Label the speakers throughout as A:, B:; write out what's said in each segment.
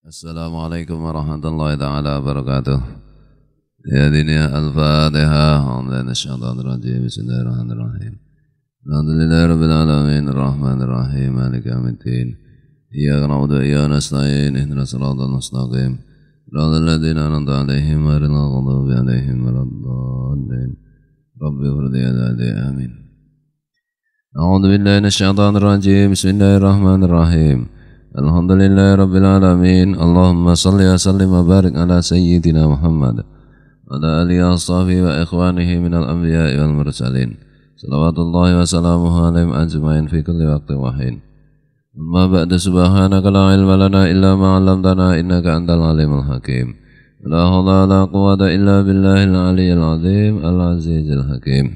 A: Assalamualaikum warahmatullahi taala wabarakatuh. Ya dunia al-Fatihah. Bismillahirrahmanirrahim. Bismillahirrahmanirrahim. Alhamdulillahi rabbil alamin arrahmanir rahim maliki yaumiddin. Iyyaka na'budu wa iyyaka nasta'in ihdinas siratal mustaqim. Siratal ladzina an'amta 'alaihim ghairil maghdubi 'alaihim waladdallin. Rabbi ighfirli wa amin. A'udzu billahi minasyaitonir rajim. Bismillahirrahmanirrahim. Alhamdulillahi rabbil alamin. Allahumma salli wa sallim wa barik ala sayyidina Muhammad wa ala alihi wa sahbihi wa ikhwanihi minal anbiya'i wal mursalin. Salawatullahi wa salamuhu alaihim ajma'in fi kulli waqtin wa hin. Amma ba'da, subhanaka la ilma lana illa ma 'allamtana innaka antal alimul hakim. La haula wa la quwwata illa billahil aliyyil azim al azizil hakim.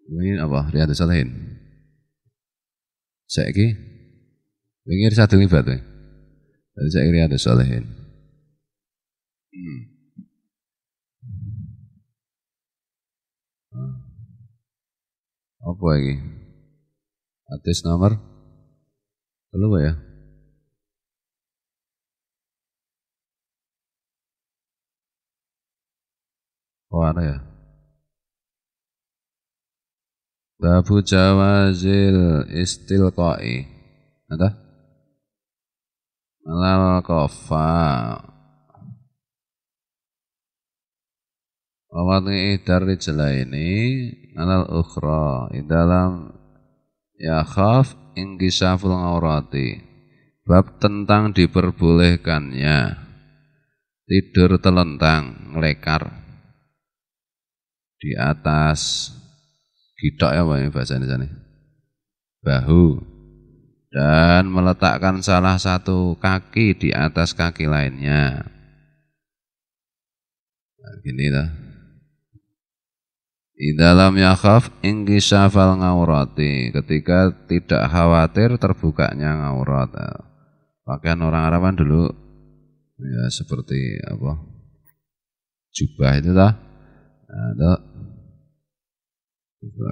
A: Ini apa? Riyadhus Shalihin. Saiki pikir satu ibadah. Jadi saya kira ada Shalihin. Apa lagi? Hadis nomor berapa ya? Oh ada ya. Babu jawazil istilqai. Ada? Malal kofa Wawati dari celah ini alal ukhra dalam yakhaf ingkisaful ngawrati. Bab tentang diperbolehkannya tidur telentang ngelekar di atas gitok ya Pak bahasa Indonesia, bahu, dan meletakkan salah satu kaki di atas kaki lainnya. Nah, gini lah. Di dalam yakhaf ingkisafal ngawrati, ketika tidak khawatir terbukanya ngaurat. Pakaian orang Araban dulu ya seperti apa? Jubah itu lah. Nah,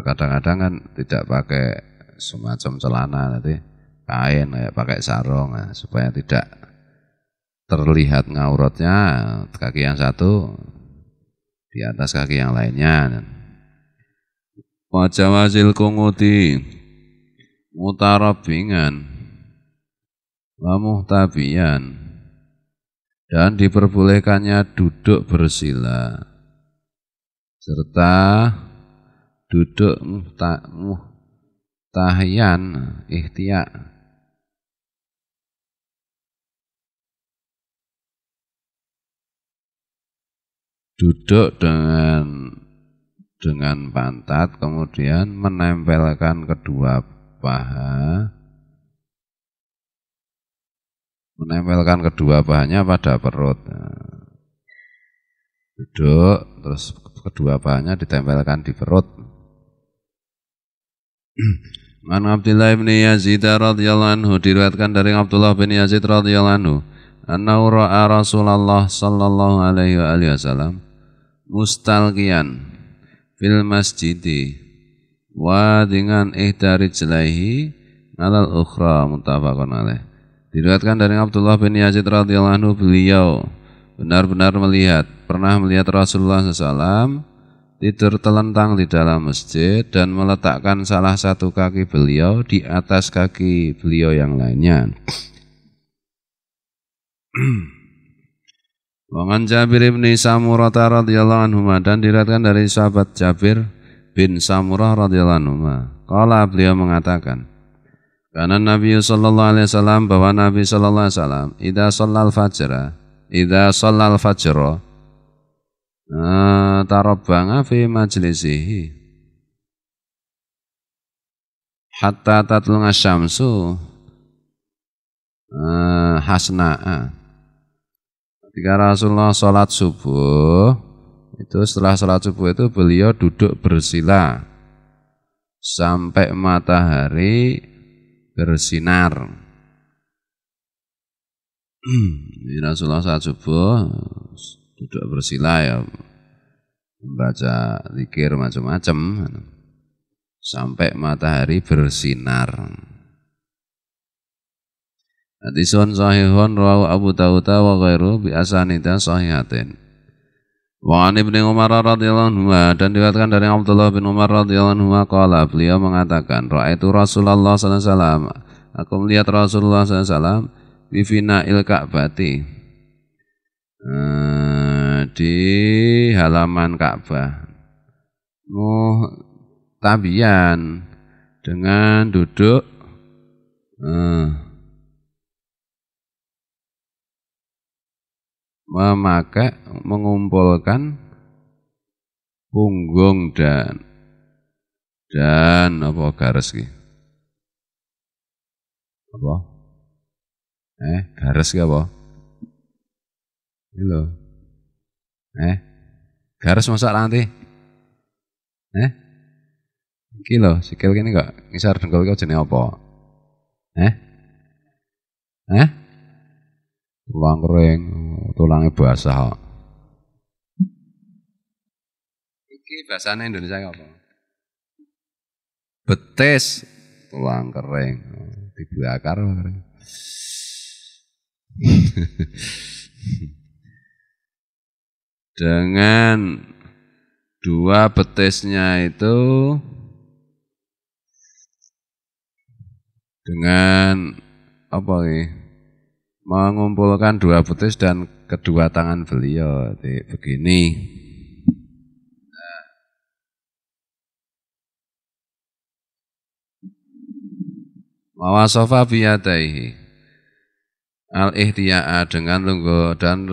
A: kadang-kadang kan tidak pakai semacam celana nanti. Kain ya pakai sarung ya, supaya tidak terlihat ngauratnya kaki yang satu di atas kaki yang lainnya. Wajawazil kungudi mutarabingan wa muhtabiyan, dan diperbolehkannya duduk bersila serta duduk muhtahiyan ihtiya, duduk dengan pantat, kemudian menempelkan kedua pahanya pada perut. Duduk, terus kedua pahanya ditempelkan di perut. An Abdullah bin Yazid radhiyallahu anhu, diriwayatkan dari Abdullah bin Yazid radhiyallahu anhu, annahu ra'a Rasulullah sallallahu alaihi wasallam mustalqiyan fil masjidi wa dengan ihdari jelaihi alal ukhra, muttafaqun alaih. Diriwayatkan dari Abdullah bin Yazid radhiyallahu anhu, beliau benar-benar pernah melihat Rasulullah SAW tidur telentang di dalam masjid dan meletakkan salah satu kaki beliau di atas kaki beliau yang lainnya. Wangan Jabir bin Samurah radhiyallahu anhu, dan diriwayatkan dari sahabat Jabir bin Samurah radhiyallahu anhu, qala, beliau mengatakan, karena Nabi sallallahu alaihi wasallam, bahwa Nabi sallallahu alaihi wasallam idza shallal fajra tarabbanga fi majlisihi hatta tatlunga syamsu hasna'a. Ketika Rasulullah sholat subuh, itu setelah sholat subuh itu beliau duduk bersila sampai matahari bersinar. Rasulullah sholat subuh duduk bersila ya, membaca zikir macam-macam sampai matahari bersinar. Hadisun sahihun rawahu Abu Dawud wa ghairu bi asanida sahihatin. Wa an Ibnu Umar radhiyallahu anhu dan diriwayatkan dari Abdullah bin Umar radhiyallahu anhu qala beliau mengatakan raaitu Rasulullah sallallahu alaihi wasallam aku melihat Rasulullah sallallahu alaihi wasallam bi fina'il Ka'bati di halaman Ka'bah tabian dengan duduk memakai mengumpulkan punggung dan apa garis ki apa garis ki apa iki lho garis masak nanti iki lho sikil kene kok ngisor dengkul kok jenenge apa tulang kering tulangnya basah. Iki bahasane Indonesia apa? Betis, tulang kering, dibakar kering. Dengan dua betisnya itu dengan apa nih? Mengumpulkan dua betis dan kedua tangan beliau begini. Mawasofa biyadaihi al-ihtiya'a dengan lungguh dan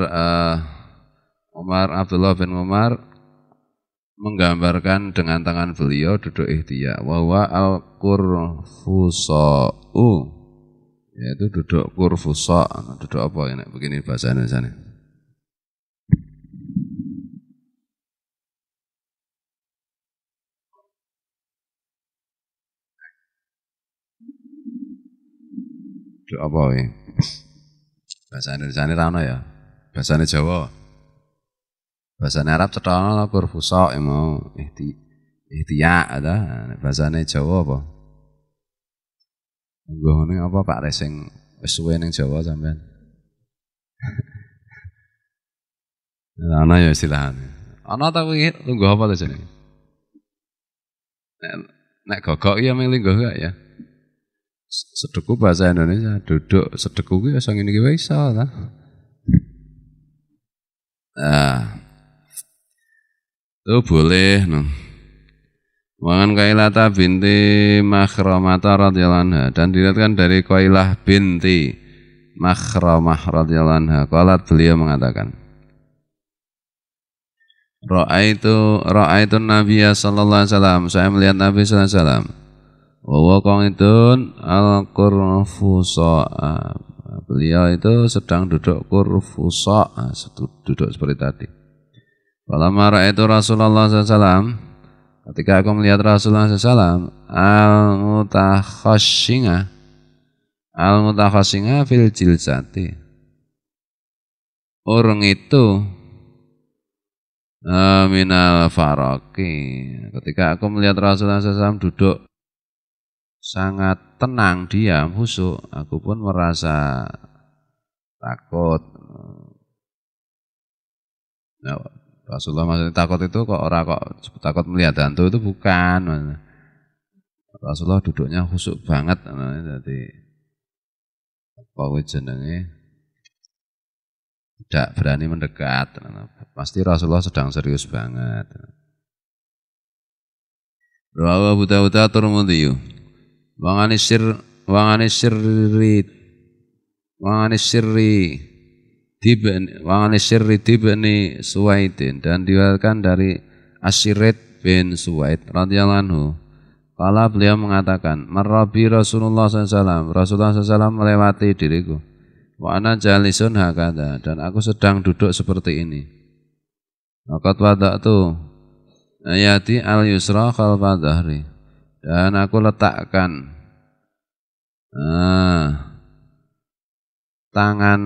A: Abdullah bin Umar menggambarkan dengan tangan beliau duduk ihtiya wa huwa al-qurfusa'u yaitu duduk kurfusa, duduk apa ya begini bahasa Indonesia nih. Duduk apa ya? Bahasa Indonesia ini rana ya. Bahasa Jawa. Bahasa Arab cetana lah kurfusa mau ihtiya ada. Bahasa Jawa apa? Nggone apa Pak Resing wis suwe ning Jawa sampean. Ana ya istilahane. Ana ta kuwi lungguh apa to jenenge? Nek gogok iya mung lungguh gak ya? Sedeku bahasa Indonesia, duduk sedeku kuwi iso ngene iki wae iso ta. Itu boleh no. Wangan Qailata binti Makhramata radhiyallahu anha dan diriwayatkan dari Qailah binti Makhramah radhiyallahu anha qalat beliau mengatakan Ra'aitu Nabiya sallallahu alaihi wasallam saya melihat Nabi sallallahu alaihi wasallam wa qa'idun al-qurfusa beliau itu sedang duduk kurfusa duduk seperti tadi. Falamma ra'aitu Rasulullah sallallahu alaihi wasallam ketika aku melihat Rasulullah SAW al-mutakhashinga fil jilsati orang itu minal faraki ketika aku melihat Rasulullah SAW duduk sangat tenang, diam, khusyuk aku pun merasa takut. Rasulullah maksudnya takut itu kok takut melihat hantu itu bukan. Rasulullah duduknya khusyuk banget jadi apa jenenge tidak berani mendekat. Pasti Rasulullah sedang serius banget. Rawahu Abu Dawud Tirmidzi. Wa ngani sirri dibni Suwaidin dan diriwayatkan dari Asyirid bin Suwaid radhiyallahu anhu. Kala beliau mengatakan, "Marrabi Rasulullah SAW, Rasulullah SAW melewati diriku. Wa ana jalisun hakada dan aku sedang duduk seperti ini. Waqad wada'tu ayati al-yusra khalfa dhahri dan aku letakkan tangan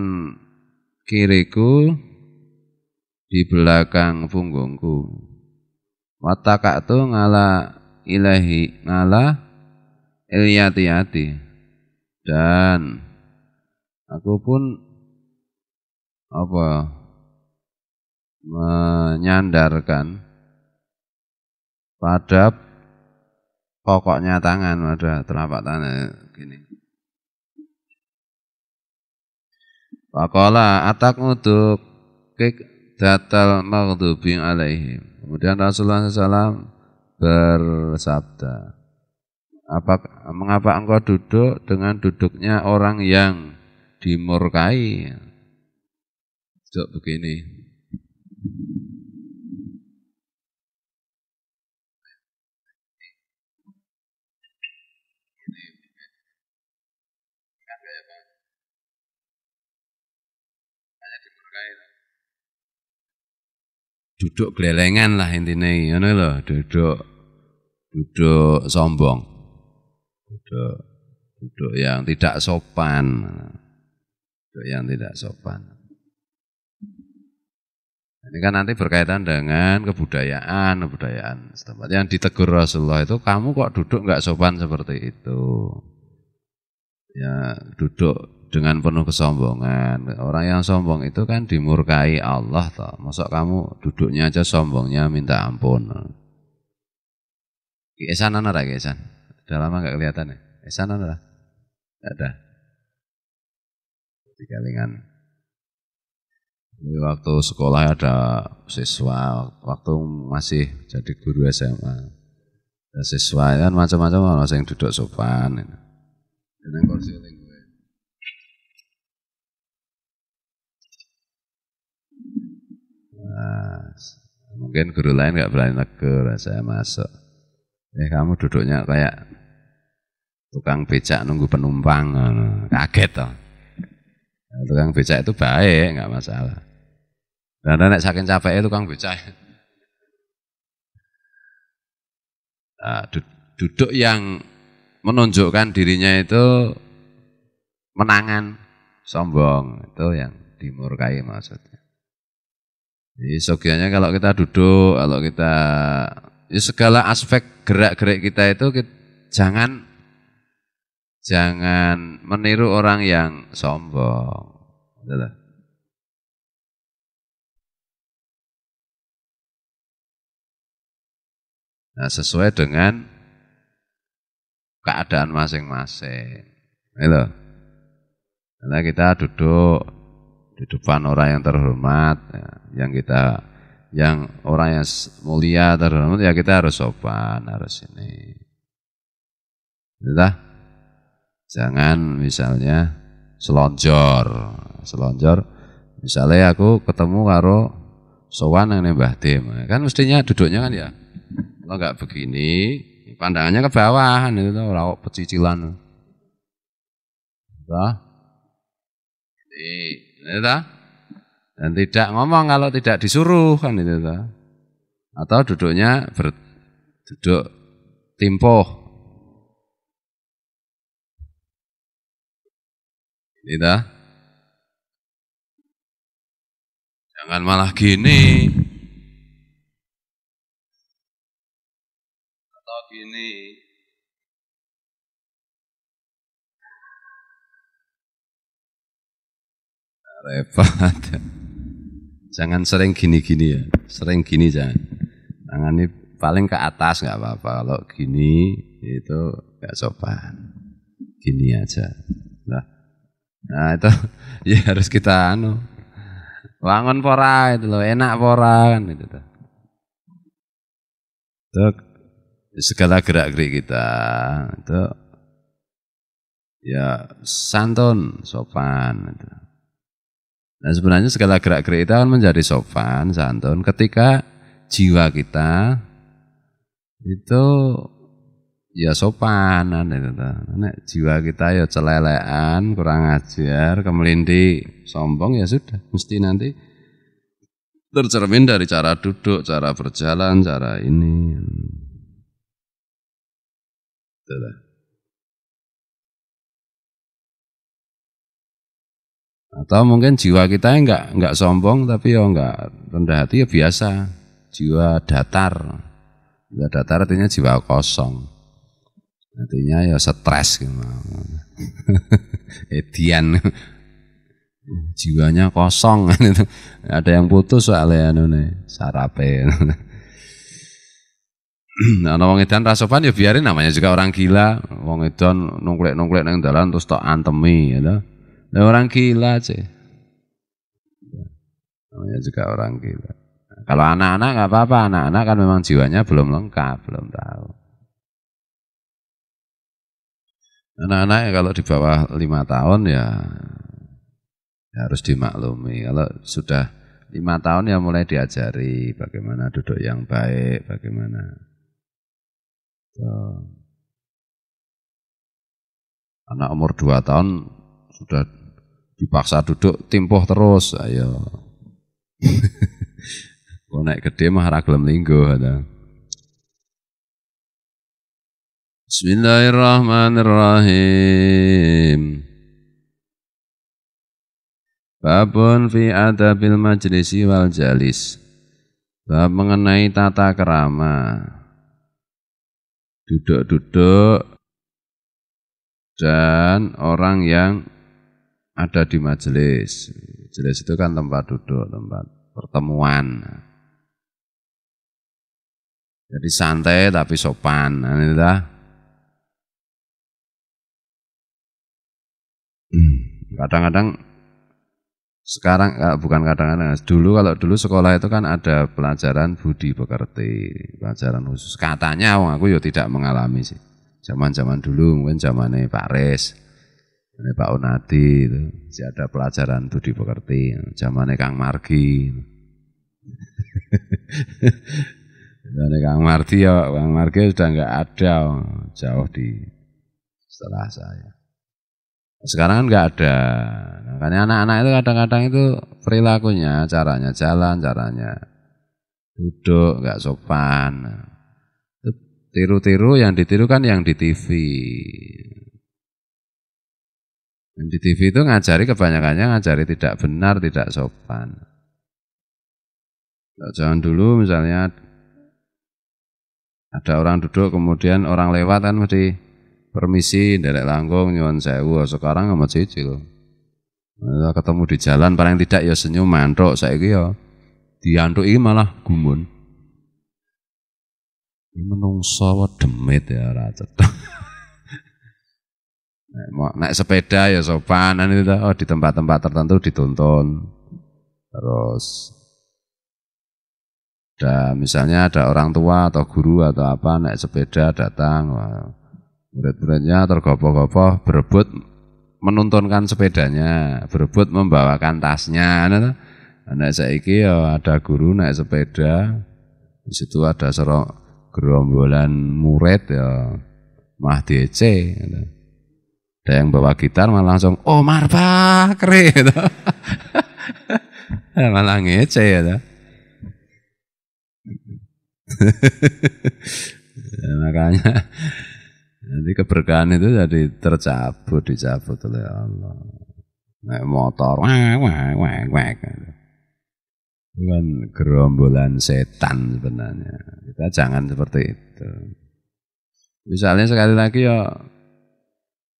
A: kiriku di belakang punggungku. Wataka'tu ngala ilahi ngala ilyati-yati dan Aku pun menyandarkan pada pokoknya tangan, pada telapak tangan gini. Faqala atakuduk datal maghdubi alaihim. Kemudian Rasulullah SAW bersabda, mengapa engkau duduk dengan duduknya orang yang dimurkai? Duduk begini. Duduk gelelengan lah intinya, ngono lho, duduk sombong, duduk yang tidak sopan, Ini kan nanti berkaitan dengan kebudayaan setempat. Yang ditegur Rasulullah itu, kamu kok duduk nggak sopan seperti itu? Ya, duduk dengan penuh kesombongan. Orang yang sombong itu kan dimurkai Allah toh. Masa kamu duduknya aja sombongnya minta ampun. Esan ana ra Esan? Udah lama enggak kelihatan ya? Esan ana ra? Enggak ada. Dikalingan. Waktu sekolah ada siswa, waktu masih jadi guru SMA. Ada siswa kan macam-macam orang yang duduk sopan. Dan kursi mungkin guru lain nggak berani negur, saya masuk. Kamu duduknya kayak tukang becak nunggu penumpang, kaget toh. Tukang becak itu baik, nggak masalah. Dan nek saking capeknya tukang becak. Duduk yang menunjukkan dirinya itu menangan, sombong, itu yang dimurkai maksudnya. Jadi sogianya kalau kita duduk, kalau kita ya segala aspek gerak-gerik kita itu jangan meniru orang yang sombong. Itulah. Nah, sesuai dengan keadaan masing-masing. Itu. Karena kita duduk di depan orang yang terhormat, yang orang yang mulia terhormat, ya kita harus sopan, harus ini. Itulah. Jangan misalnya selonjor. Misalnya aku ketemu karo sowan yang Mbah Dim, kan mestinya duduknya kan ya. Kalau enggak begini, pandangannya ke bawah, itu ora pecicilan. Dan tidak ngomong kalau tidak disuruh kan itu toh. Atau duduknya duduk timpoh. Gitu. Jangan malah gini. Atau gini. Repot. Jangan sering gini-gini ya. Sering gini jangan. Tangan ini paling ke atas nggak apa-apa. Kalau gini itu nggak sopan. Gini aja. Nah itu ya harus kita wangun pora itu loh, enak pora kan itu tuh. Itu segala gerak-gerik kita itu ya santun, sopan itu. Nah sebenarnya segala gerak-gerik kita akan menjadi sopan, santun ketika jiwa kita itu ya sopanan itu. Nek jiwa kita ya celelean, kurang ajar, kemelindi, sombong ya sudah, mesti nanti tercermin dari cara duduk, cara berjalan, cara ini. Itulah. Atau mungkin jiwa kita enggak sombong tapi ya enggak rendah hati ya biasa, jiwa datar. Jiwa datar artinya jiwa kosong. Artinya ya stres gitu. Edian jiwanya kosong. Ada yang putus soalnya sarape. Nah, wong edan ra sopan ya biarin, namanya juga orang gila. Wong edan nongklek-nongklek nang dalan terus tok antemi ya toh. Nah, orang gila sih. Namanya juga orang gila. Kalau anak-anak nggak apa-apa, anak-anak kan memang jiwanya belum lengkap, belum tahu. Anak-anak ya kalau di bawah 5 tahun ya harus dimaklumi. Kalau sudah 5 tahun ya mulai diajari bagaimana duduk yang baik, bagaimana. Anak umur 2 tahun sudah dipaksa duduk timpuh terus, ayo. Kok naik gede mah ra gelem linggo ada. Bismillahirrahmanirrahim. Babun fi adabil majlisi wal jalis. Bab mengenai tata kerama. Duduk-duduk dan orang yang ada di majelis. Majelis itu kan tempat duduk, tempat pertemuan. Jadi santai tapi sopan. Kadang-kadang sekarang bukan kadang-kadang, kalau dulu sekolah itu kan ada pelajaran budi pekerti, pelajaran khusus. Katanya aku ya tidak mengalami sih. Zaman-zaman dulu mungkin zamannya Pak Res, Pak Unadi itu masih ada pelajaran budi pekerti. Zamannya Kang Margi. Zamannya Kang Margi sudah enggak ada, jauh di setelah saya. Sekarang kan nggak ada. Makanya anak-anak itu kadang-kadang itu perilakunya, caranya jalan, caranya duduk nggak sopan. Tiru-tiru, yang ditiru kan yang di TV. Yang di TV itu ngajari, kebanyakannya ngajari tidak benar, tidak sopan. Jangan dulu misalnya ada orang duduk kemudian orang lewat kan mesti permisi, nderek langkung, nyuwun sewu. Sekarang amat siji lho. Ketemu di jalan paling tidak ya senyum mantuk, saiki ya diantuki malah gumun. Menungso demit ya ora cetha. Nek sepeda ya sopanan itu di tempat-tempat tertentu dituntun. Terus misalnya ada orang tua atau guru atau apa naik sepeda datang, murid-muridnya tergopoh-gopoh berebut menuntunkan sepedanya, berebut membawakan tasnya. Anak saiki ya ada guru naik sepeda, di situ ada gerombolan murid ya mah diece. Ada yang bawa gitar malah langsung Omar Bakri gitu. Malah ngece ya. Makanya nanti keberkahan itu jadi dicabut oleh Allah. Naik motor, wek. Itu kan gerombolan setan sebenarnya. Kita jangan seperti itu. Misalnya sekali lagi ya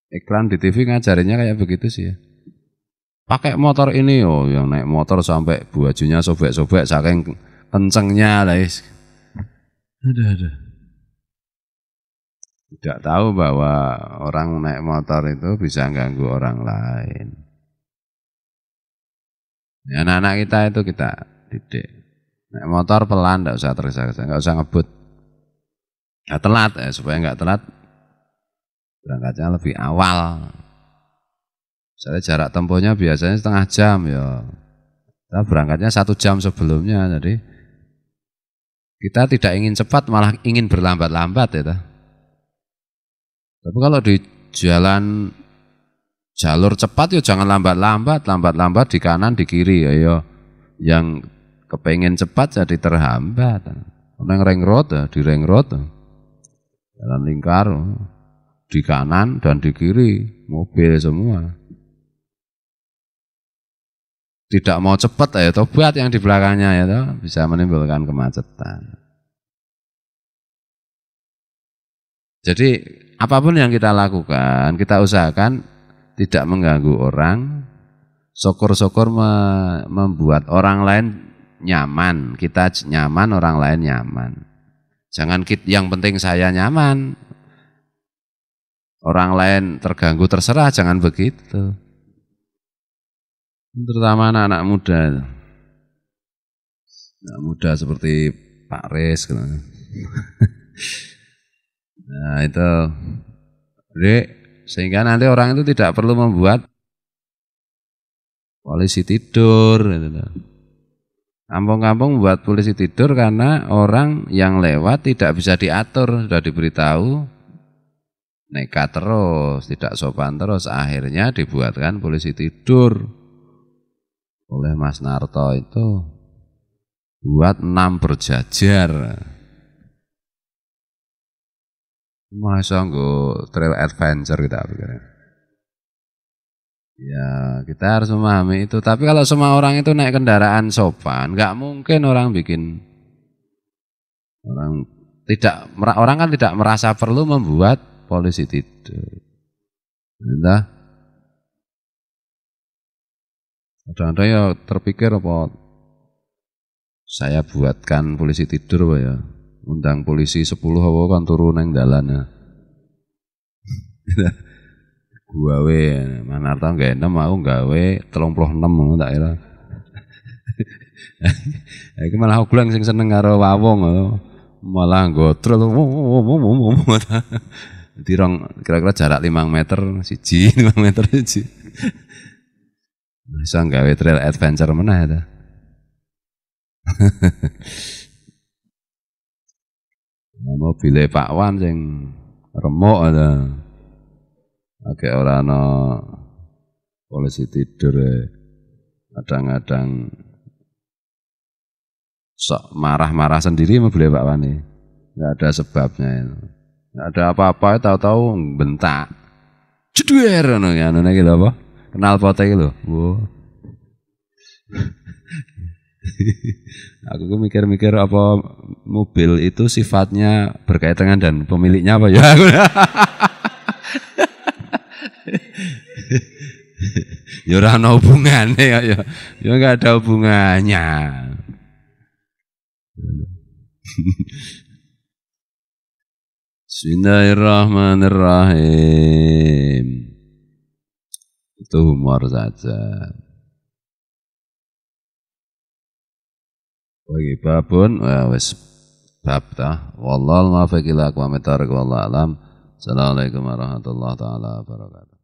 A: iklan di TV ngajarinya kayak begitu sih ya. Pakai motor ini yang naik motor sampai bajunya sobek-sobek saking kencengnya lah. Ada. Tidak tahu bahwa orang naik motor itu bisa ganggu orang lain. Ya, anak-anak kita itu kita didik. Naik motor pelan, tidak usah tergesa-gesa, nggak usah ngebut. Nggak telat supaya nggak telat. Berangkatnya lebih awal. Misalnya jarak tempuhnya biasanya setengah jam ya. Kita berangkatnya 1 jam sebelumnya. Jadi kita tidak ingin cepat, malah ingin berlambat-lambat ya. Tapi kalau di jalur cepat ya jangan lambat-lambat di kanan di kiri ya. Yang kepengen cepat jadi terhambat. Nang ring road di ring road jalan lingkar di kanan dan di kiri mobil semua. Tidak mau cepat ya tobat yang di belakangnya ya toh, bisa menimbulkan kemacetan. Jadi apapun yang kita lakukan, kita usahakan tidak mengganggu orang Syukur-syukur membuat orang lain nyaman, kita nyaman, orang lain nyaman. Jangan yang penting saya nyaman, orang lain terganggu terserah, jangan begitu. Terutama anak-anak muda. Anak muda seperti Pak Riz. Nah itu, sehingga nanti orang itu tidak perlu membuat polisi tidur. Kampung-kampung membuat polisi tidur karena orang yang lewat tidak bisa diatur, sudah diberitahu nekat terus, tidak sopan terus, akhirnya dibuatkan polisi tidur oleh Mas Narto itu, buat 6 berjajar. Masa nggak trail adventure kita pikirnya. Ya kita harus memahami itu. Tapi kalau semua orang itu naik kendaraan sopan, nggak mungkin orang bikin orang kan tidak merasa perlu membuat polisi tidur. Entah. Kadang-kadang ya terpikir apa saya buatkan polisi tidur apa ya, undang polisi 10 apa kan turun nang dalan. Gawe Manarta gawe 6, aku gawe 36 tak kira. Iki malah ulang sing seneng karo wawong malah gotrol. Dirong kira-kira jarak 5 meter siji, 5 meter siji. Bisa gawe trail adventure meneh ta. Mobilnya Pak Wan sing remuk ada. Oke ora ana polisi tidur kadang-kadang sok marah-marah sendiri mobilnya Pak Wan ini. Enggak ada sebabnya itu. Enggak ada apa-apa, tahu-tahu bentak. Jeduer ngono ya ngono iki lho apa? Kenal pote iki lho. Wo. Aku mikir-mikir apa mobil itu sifatnya berkaitan dan pemiliknya apa ya? Ya ora ana hubungane ya. Ya enggak ada hubungannya. Bismillahirrahmanirrahim. Itu humor saja. Oke, babun wis bab ta. Wallahu muwaffiq ila aqwamit thoriq wallahu alam. Assalamualaikum warahmatullahi taala wabarakatuh.